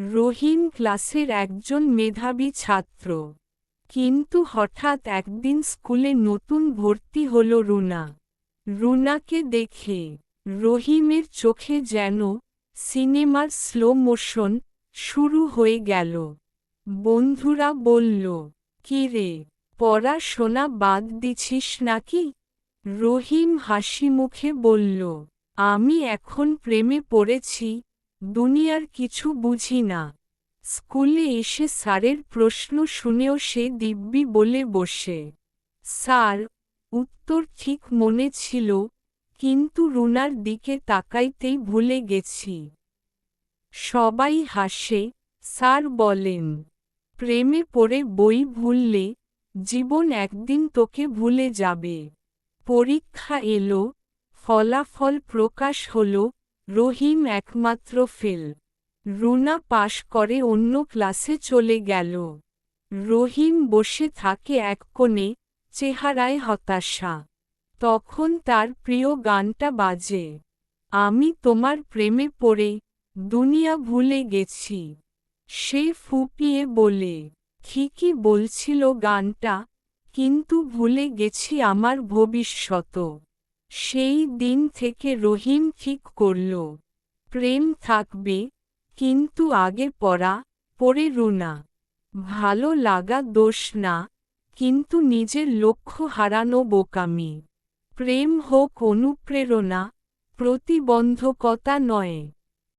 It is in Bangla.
রহিম ক্লাসের একজন মেধাবী ছাত্র। কিন্তু হঠাৎ একদিন স্কুলে নতুন ভর্তি হল রুনা। রুনাকে দেখে রহিমের চোখে যেন সিনেমার স্লো মোশন শুরু হয়ে গেল। বন্ধুরা বলল, "কি রে, পড়াশোনা বাদ দিছিস নাকি?" রহিম হাসিমুখে বলল, "আমি এখন প্রেমে পড়েছি, দুনিয়ার কিছু বুঝি না।" স্কুলে এসে স্যারের প্রশ্ন শুনেও সে দিব্যি বলে বসে, "স্যার, উত্তর ঠিক মনে ছিল, কিন্তু রুনার দিকে তাকাইতেই ভুলে গেছি।" সবাই হাসে। স্যার বলেন, "প্রেমে পড়ে বই ভুললে, জীবন একদিন তোকে ভুলে যাবে।" পরীক্ষা এলো, ফলাফল প্রকাশ হল, রহিম একমাত্র ফেল। রুনা পাশ করে অন্য ক্লাসে চলে গেল। রহিম বসে থাকে এক কোণে, চেহারায় হতাশা। তখন তার প্রিয় গানটা বাজে, "আমি তোমার প্রেমে পড়ে, দুনিয়া ভুলে গেছি।" সে ফুঁপিয়ে বলে, "ঠিকই বলছিল গানটা, কিন্তু ভুলে গেছি আমার ভবিষ্যৎ।" সেই দিন থেকে রহিম ঠিক করল, প্রেম থাকবে, কিন্তু আগে পড়ে রুনা। ভালো লাগা দোষ না, কিন্তু নিজের লক্ষ্য হারানো বোকামি। প্রেম হোক অনুপ্রেরণা, প্রতিবন্ধকতা নয়।